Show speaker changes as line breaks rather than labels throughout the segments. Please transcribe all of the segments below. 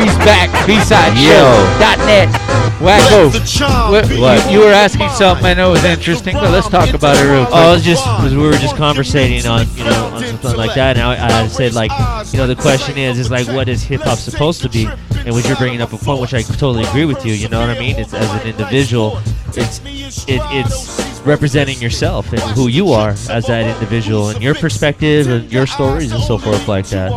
He's back. BSideShow.net. Wackoe. What? You were asking something. I know it was interesting, but let's talk about it real quick.
Oh, it was just because we were just conversating on on something like that, and I said like the question is like what is hip hop supposed to be, and what you're bringing up a point which I totally agree with you. You know what I mean? It's as an individual, it's representing yourself and who you are as that individual and your perspective and your stories and so forth like that.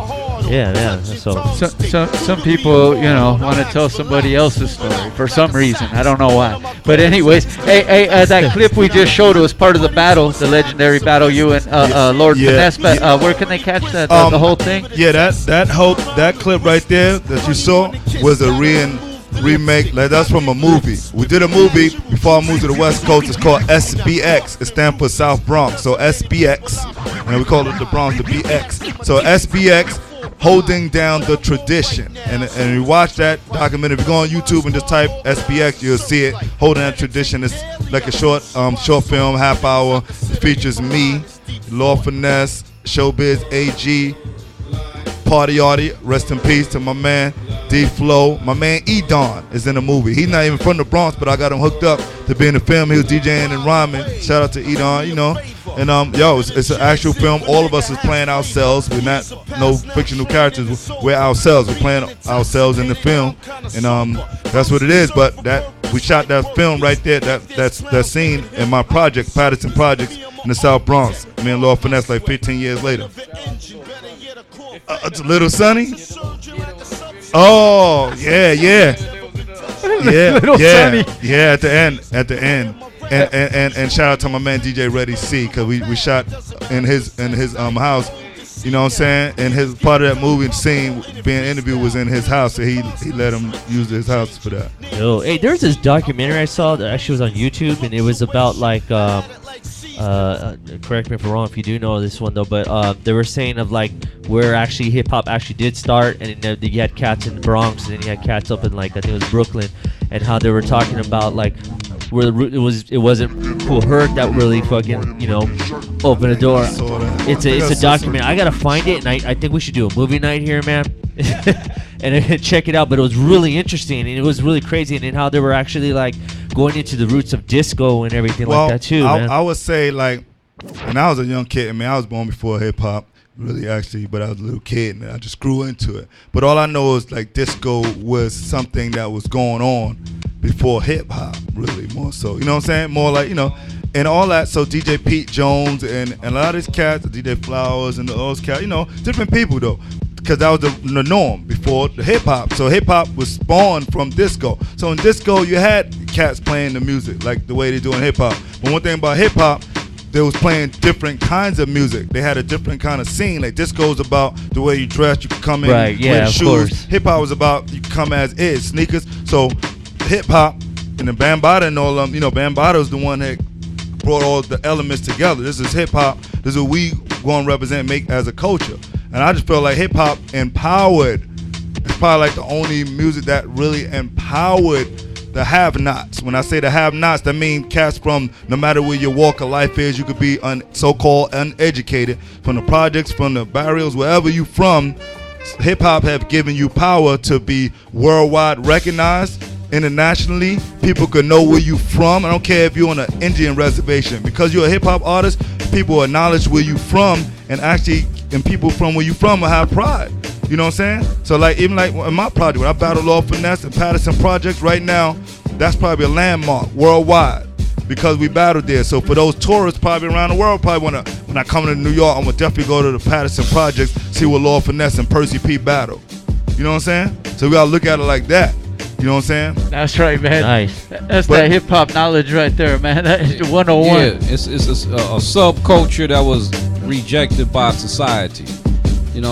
Yeah. So
some people, want to tell somebody else's story for some reason. I don't know why. But anyways, hey, that clip we just showed was part of the battle, the legendary battle you and Lord Finesse. But where can they catch that? The whole thing?
Yeah, that clip right there that you saw was a remake. Like that's from a movie. We did a movie before I moved to the West Coast. It's called SBX. It stands for South Bronx. So SBX, and we call it the Bronx, the BX. So SBX. Holding down the tradition, and you watch that documentary. If you go on YouTube and just type SBX, you'll see it. Holding that tradition. It's like a short film, half hour. It features me, Lord Finesse, Showbiz AG, Party Artie. Rest in peace to my man D Flow. My man E Don is in the movie. He's not even from the Bronx, but I got him hooked up to be in the film. He was DJing and rhyming. Shout out to E Don, And it's an actual film. All of us is playing ourselves. We're not no fictional characters. We're ourselves. We're playing ourselves in the film, and that's what it is. But we shot that film right there. That scene in my project, Patterson Projects in the South Bronx. Me and Lord Finesse, like 15 years later. It's a Little Sonny. Oh yeah.
Sonny.
Yeah. At the end. And shout out to my man DJ Reddy C, because we shot in his house, you know what I'm saying? And his part of that movie scene being interviewed was in his house, so he let him use his house for that.
Yo, hey, there's this documentary I saw that actually was on YouTube, and it was about like correct me if I'm wrong if you do know this one though, but they were saying of like where actually hip hop actually did start, and then you had cats in the Bronx, and then you had cats up in like I think it was Brooklyn, and how they were talking about like where it wasn't Kool Herc that really fucking opened the door. It's a document. I gotta find it, and I think we should do a movie night here, man. And check it out. But it was really interesting, and it was really crazy, and how they were actually like going into the roots of disco and everything like that too. Man.
I would say like when I was a young kid. I mean, I was born before hip hop. Really, actually, but I was a little kid and I just grew into it. But all I know is like disco was something that was going on before hip hop, really more so. You know what I'm saying? More like, and all that. So DJ Pete Jones and a lot of these cats, DJ Flowers and those cats, different people though, because that was the norm before the hip hop. So hip hop was spawned from disco. So in disco, you had cats playing the music like the way they do in hip hop. But one thing about hip hop, they was playing different kinds of music. They had a different kind of scene. Like disco is about the way you dress. You can come in with shoes. Hip hop was about you come as is, sneakers. So hip hop and the Bambaataa and all them. Bambaataa was the one that brought all the elements together. This is hip hop. This is what we going to represent, make as a culture. And I just feel like hip hop empowered. It's probably like the only music that really empowered the have-nots. When I say the have-nots, that means cats from no matter where your walk of life is, you could be so-called uneducated, from the projects, from the barrios, wherever you from. Hip-hop have given you power to be worldwide recognized. Internationally, people could know where you from. I don't care if you're on an Indian reservation. Because you're a hip-hop artist, people acknowledge where you from, and people from where you from will have pride. You know what I'm saying? So like even like in my project, when I battle Lord Finesse and Patterson Projects right now, that's probably a landmark worldwide because we battled there. So for those tourists probably around the world, probably when I come to New York, I'm gonna definitely go to the Patterson Projects, see what Lord Finesse and Percee P battle. You know what I'm saying? So we gotta look at it like that. You know what I'm saying?
That's right, man.
Nice.
That's that hip hop knowledge right there, man. That is 101.
Yeah, it's a subculture that was rejected by society.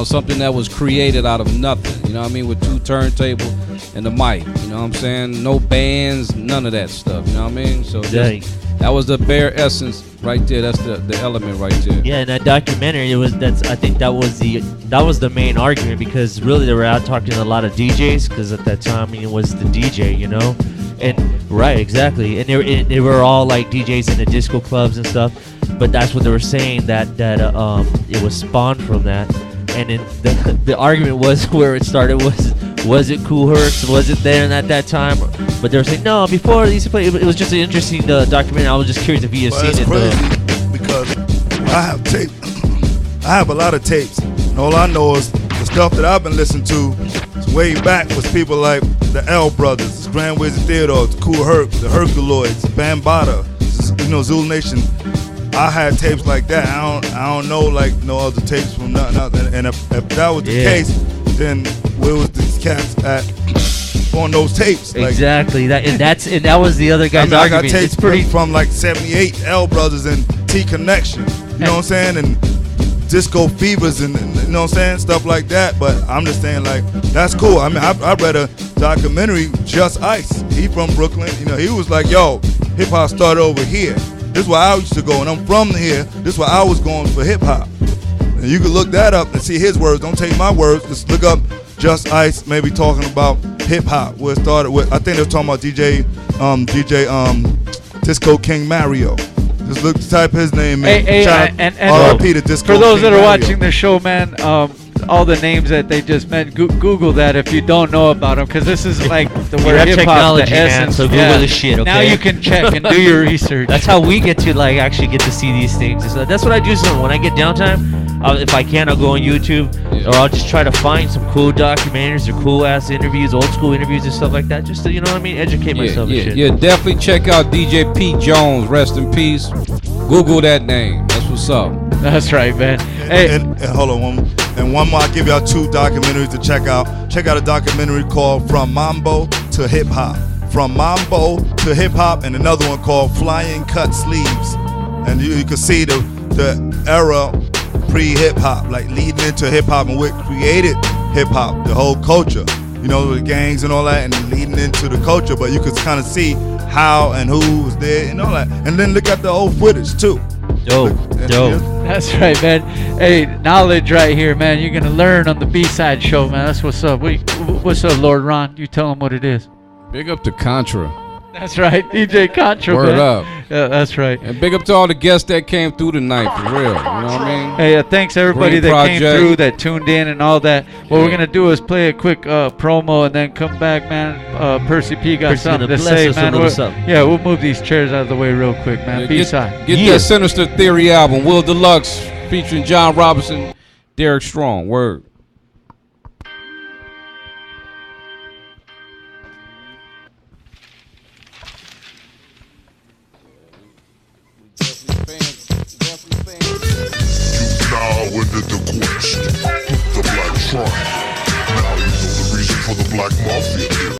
Something that was created out of nothing, with two turntables and the mic, you know what I'm saying? No bands, none of that stuff, you know what I mean? So that was the bare essence right there. That's the element right there.
Yeah, in that documentary, I think that was the main argument, because really they were out talking to a lot of DJs, because at that time it was the DJ, and right, exactly, and they were all like DJs in the disco clubs and stuff, but that's what they were saying, that it was spawned from that. And then the argument was where it started was Was it Cool Herc? Was it there at that time? But they were saying no. Before they used to play, it was just an interesting documentary. I was just curious if you had
Well,
seen
it's
it.
crazy because I have tape. I have a lot of tapes. And all I know is the stuff that I've been listening to way back was people like the L Brothers, the Grand Wizard Theodore, the Cool Herc, the Herculoids, Bambaataa, Zulu Nation. I had tapes like that. I don't know like no other tapes from nothing. And if that was the case, then where was these cats at on those tapes? Like,
Exactly. That was the other guy's
I got
argument.
tapes
It's pretty.
from like '78 L Brothers and T Connection. You know what I'm saying? And Disco Fevers and you know what I'm saying? Stuff like that. But I'm just saying like that's cool. I mean I read a documentary, Just Ice. He from Brooklyn. You know, he was like, yo, hip hop started over here. This is where I used to go, and I'm from here. This is where I was going for hip hop. And you can look that up and see his words. Don't take my words. Just look up Just Ice, maybe talking about hip hop. Where it started with, I think they were talking about DJ Disco King Mario. Just look, type his name in. R.I.P. to Disco
for those
King
that are
Mario.
watching the show, man, all the names that they just meant, Google that if you don't know about them, because this is like the
We
word
have
hip hop,
technology,
the
man,
essence.
so Google the shit,
Now
okay?
you can check and do your research.
That's how we get to like actually get to see these things. So that's what I do. So when I get downtime, if I can, I'll go on YouTube, or I'll just try to find some cool documentaries or cool ass interviews, old school interviews and stuff like that, just to, you know what I mean, educate myself and shit.
Yeah, definitely check out DJ Pete Jones. Rest in peace. Google that name. That's what's up.
That's right, man. Hey,
And hold on, one more. I'll give y'all 2 documentaries to check out. Check out a documentary called From Mambo to Hip Hop. From Mambo to Hip Hop, and another one called Flying Cut Sleeves. And you can see the era pre-hip hop, like leading into hip hop and what created hip hop, the whole culture. You know, the gangs and all that, and then leading into the culture. But you could kind of see how and who was there and all that. And then look at the old footage too.
Dope.
that's right, man. Hey, knowledge right here, man. You're gonna learn on the B-side show, man. That's what's up. What's up, Lord Ron? You tell him what it is.
Big up to Contra.
That's right, DJ Contra.
Word
man.
up.
Yeah, that's right.
And big up to all the guests that came through tonight, for real. You know what I mean?
Hey, thanks everybody
Great
that came
project.
through, that tuned in and all that. What we're
Yeah.
gonna do is play a quick promo and then come back, man. Percee P got
Percee's
something
gonna
to
bless
say,
us a
man.
little
We'll-
something.
Yeah, we'll move these chairs out of the way real quick, man.
Yeah,
B-side.
Get that Sinister Theory album, Will Deluxe, featuring John Robinson, Derek Strong. Word.
Now into the quest, the Black Tribe. Now you know the reason for the Black Mafia.